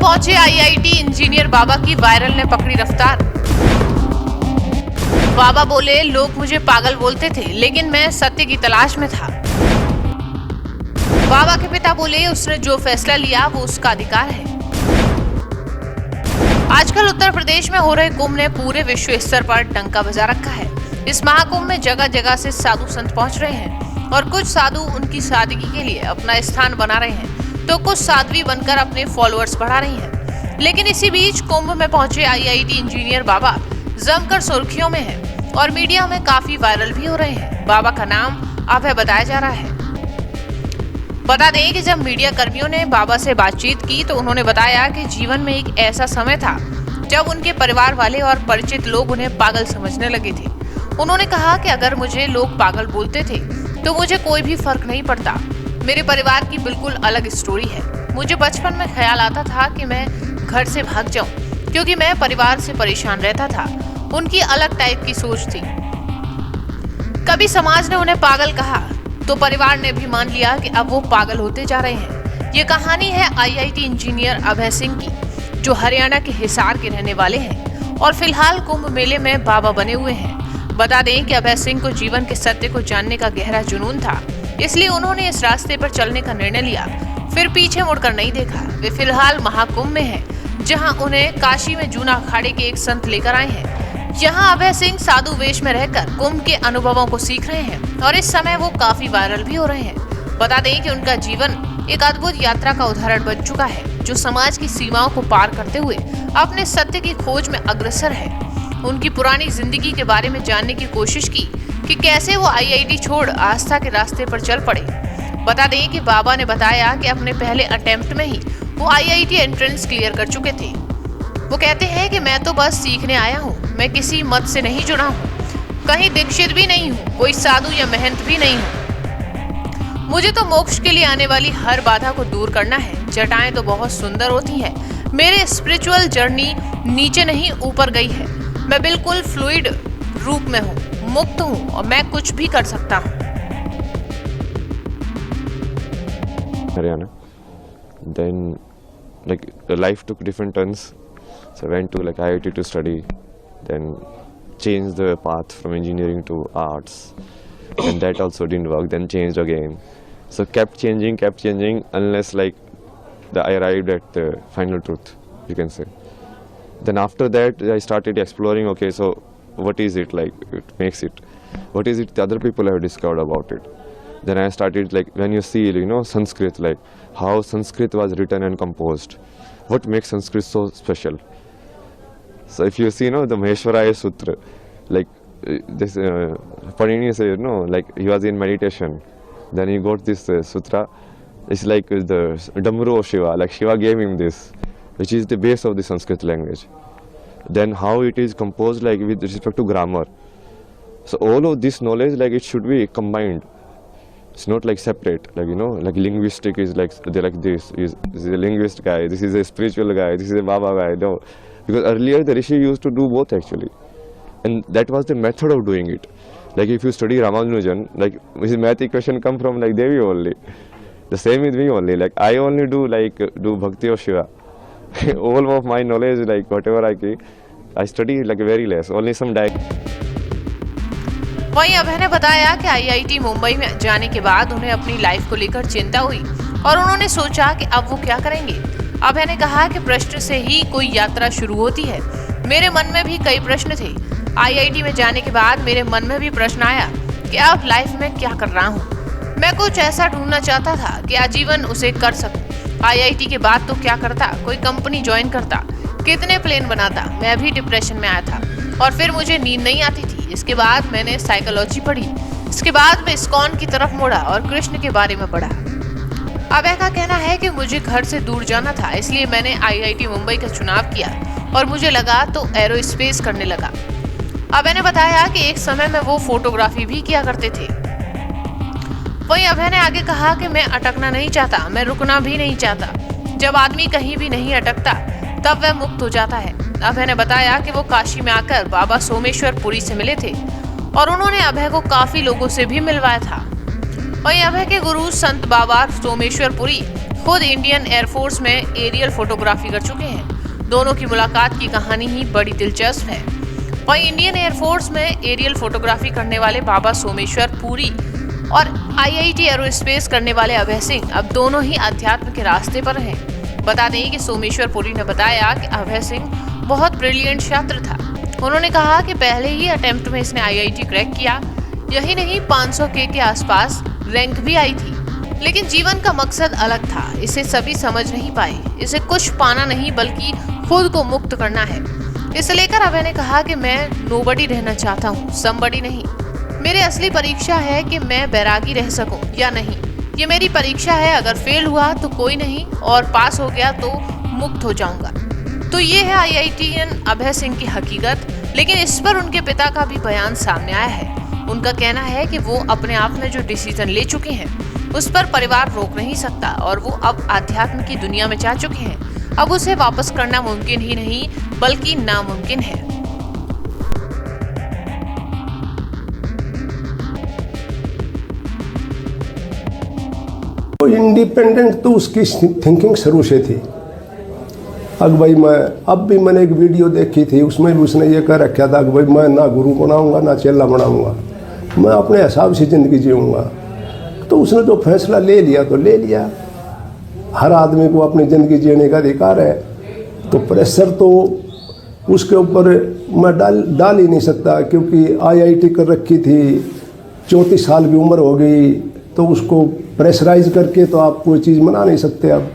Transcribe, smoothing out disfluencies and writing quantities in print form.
पहुंचे IIT engineer बाबा की viral ने पकड़ी रफ्तार। बाबा बोले, लोग मुझे पागल बोलते थे लेकिन मैं सत्य की तलाश में था। बाबा के पिता बोले, उसने जो फैसला लिया वो उसका अधिकार है। आजकल उत्तर प्रदेश में हो रहे कुंभ ने पूरे विश्व स्तर पर डंका बजा रखा है। इस महाकुंभ में जगह जगह से साधु संत पहुंच रहे हैं और कुछ साधु उनकी सादगी के लिए अपना स्थान बना रहे हैं, तो कुछ साध्वी बनकर अपने फॉलोअर्स बढ़ा रही हैं। लेकिन इसी बीच कुंभ में पहुंचे आईआईटी इंजीनियर बाबा जमकर सुर्खियों में है और मीडिया में काफी वायरल भी हो रहे हैं। बाबा का नाम अभय बताया जा रहा है। बता दें कि जब मीडिया कर्मियों ने बाबा से बातचीत की तो उन्होंने बताया कि जीवन में एक ऐसा समय था जब उनके परिवार वाले और परिचित लोग उन्हें पागल समझने लगे थे। उन्होंने कहा कि अगर मुझे लोग पागल बोलते थे तो मुझे कोई भी फर्क नहीं पड़ता। मेरे परिवार की बिल्कुल अलग स्टोरी है। मुझे बचपन में ख्याल आता था कि मैं घर से भाग जाऊं क्योंकि मैं परिवार से परेशान रहता था। उनकी अलग टाइप की सोच थी। कभी समाज ने उन्हें पागल कहा तो परिवार ने भी मान लिया कि अब वो पागल होते जा रहे हैं। ये कहानी है आईआईटी इंजीनियर अभय सिंह की, जो हरियाणा के हिसार के रहने वाले हैं और फिलहाल कुंभ मेले में बाबा बने हुए हैं। बता दें कि अभय सिंह को जीवन के सत्य को जानने का गहरा जुनून था, इसलिए उन्होंने इस रास्ते पर चलने का निर्णय लिया। फिर पीछे मुड़कर नहीं देखा। वे फिलहाल महाकुंभ में हैं, जहां उन्हें काशी में जूना अखाड़े के एक संत लेकर आए हैं। यहाँ अभय सिंह साधु वेश में रहकर कुंभ के अनुभवों को सीख रहे हैं और इस समय वो काफी वायरल भी हो रहे हैं। बता दें कि उनका जीवन एक अद्भुत यात्रा का उदाहरण बन चुका है, जो समाज की सीमाओं को पार करते हुए अपने सत्य की खोज में अग्रसर है। उनकी पुरानी जिंदगी के बारे में जानने की कोशिश की कि कैसे वो आईआईटी छोड़ आस्था के रास्ते पर चल पड़े। बता दें कि बाबा ने बताया कि अपने पहले अटेम्प्ट में ही वो आईआईटी एंट्रेंस क्लियर कर चुके थे। वो कहते हैं कि मैं तो बस सीखने आया हूँ, मैं किसी मत से नहीं जुड़ा हूँ, कहीं दीक्षित भी नहीं हूँ, कोई साधु या महंत भी नहीं हूँ। मुझे तो मोक्ष के लिए आने वाली हर बाधा को दूर करना है। जटाएं तो बहुत सुंदर होती हैं। मेरे स्पिरिचुअल जर्नी नीचे नहीं ऊपर गई है। मैं बिल्कुल फ्लूइड रूप में हूँ, मुक्त हूँ और मैं कुछ भी कर सकता हूँ। Haryana. Then like the life took different turns. So I went to like IIT to study, then changed the path from engineering to arts, and that also didn't work. Then changed again. So kept changing unless like I arrived at the final truth, you can say. Then after that I started exploring. Okay, so what is it like? It makes it. What is it the other people have discovered about it? Then I started like when you see Sanskrit, like how Sanskrit was written and composed. What makes Sanskrit so special? So if you see, the Maheshwaraya Sutra, like this, Panini says, like he was in meditation. Then he got this sutra. It's like the Damru of Shiva, like Shiva gave him this, which is the base of the Sanskrit language. Then how it is composed, like with respect to grammar. So all of this knowledge, like it should be combined. It's not like separate, like like linguistic is like they're like this is a linguist guy, this is a spiritual guy, this is a Baba guy. No, because earlier the Rishi used to do both actually, and that was the method of doing it. Like if you study Ramanujan, like his math equation come from like Devi only. The same with me only. Like I only do Bhakti of Shiva. All of my knowledge, like whatever I study like very less, only some वहीं अभय ने बताया कि IIT Mumbai में जाने के बाद उन्हें अपनी लाइफ को लेकर चिंता हुई और उन्होंने सोचा कि अब वो क्या करेंगे। अभय ने कहा कि प्रश्न से ही कोई यात्रा शुरू होती है। मेरे मन में भी कई प्रश्न थे। आईआईटी में जाने के बाद मेरे मन में भी प्रश्न आया कि अब लाइफ में क्या कर रहा हूँ। मैं कुछ ऐसा ढूंढना चाहता था कि आजीवन उसे कर सकूं। आईआईटी के बाद तो क्या करता, कोई कंपनी ज्वाइन करता, कितने प्लेन बनाता। मैं भी डिप्रेशन में आया था और फिर मुझे नींद नहीं आती थी। इसके बाद मैंने साइकोलॉजी पढ़ी। इसके बाद मैं इस्कॉन की तरफ मुड़ा और कृष्ण के बारे में पढ़ा। अभय का कहना है कि मुझे घर से दूर जाना था, इसलिए मैंने आईआईटी मुंबई का चुनाव किया और मुझे लगा तो एरोस्पेस करने लगा। अभय ने बताया कि एक समय में वो फोटोग्राफी भी किया करते थे। वहीं अभय ने आगे कहा कि मैं अटकना नहीं चाहता, मैं रुकना भी नहीं चाहता। जब आदमी कहीं भी नहीं अटकता तब वह मुक्त हो जाता है। अभय ने बताया कि वो काशी में आकर बाबा सोमेश्वर पुरी से मिले थे और उन्होंने अभय को काफी लोगों से भी मिलवाया था। वहीं अभय के गुरु संत बाबा सोमेश्वर पुरी खुद इंडियन एयरफोर्स में एरियल फोटोग्राफी कर चुके हैं। दोनों की मुलाकात की कहानी ही बड़ी दिलचस्प है। और इंडियन एयरफोर्स में एरियल फोटोग्राफी करने वाले बाबा सोमेश्वर पुरी और IIT एरोस्पेस करने वाले अभय सिंह अब दोनों ही अध्यात्म के रास्ते पर हैं। बता दें कि सोमेश्वर पुरी ने बताया कि अभय सिंह बहुत ब्रिलियंट छात्र था। उन्होंने कहा कि पहले ही अटेम्प्ट में इसने IIT क्रैक किया। यही नहीं, 500K के आसपास रैंक भी आई थी। लेकिन जीवन का मकसद अलग था, इसे सभी समझ नहीं पाए। इसे कुछ पाना नहीं बल्कि खुद को मुक्त करना है। इसे लेकर अभय ने कहा कि मैं नोबडी रहना चाहता हूँ, समबडी नहीं। मेरी असली परीक्षा है कि मैं बैरागी रह सकूं या नहीं। ये मेरी परीक्षा है। अगर फेल हुआ तो कोई नहीं, और पास हो गया तो मुक्त हो जाऊंगा। तो ये है IITian अभय सिंह की हकीकत। लेकिन इस पर उनके पिता का भी बयान सामने आया है। उनका कहना है कि वो अपने आप में जो डिसीजन ले चुके हैं उस पर परिवार रोक नहीं सकता, और वो अब आध्यात्म की दुनिया में जा चुके हैं। अब उसे वापस करना मुमकिन ही नहीं बल्कि नामुमकिन है। इंडिपेंडेंट तो उसकी थिंकिंग शुरू से थी। अब भाई मैंने एक वीडियो देखी थी, उसमें भी उसने ये कह रखा था कि भाई मैं ना गुरु बनाऊंगा ना चेला बनाऊंगा, मैं अपने हिसाब से ज़िंदगी जीऊँगा। तो उसने जो फैसला ले लिया तो ले लिया। हर आदमी को अपनी ज़िंदगी जीने का अधिकार है। तो प्रेशर तो उसके ऊपर मैं डाल ही नहीं सकता, क्योंकि IIT कर रखी थी, 34 साल की उम्र हो गई, तो उसको प्रेशराइज करके तो आप कोई चीज़ मना नहीं सकते। अब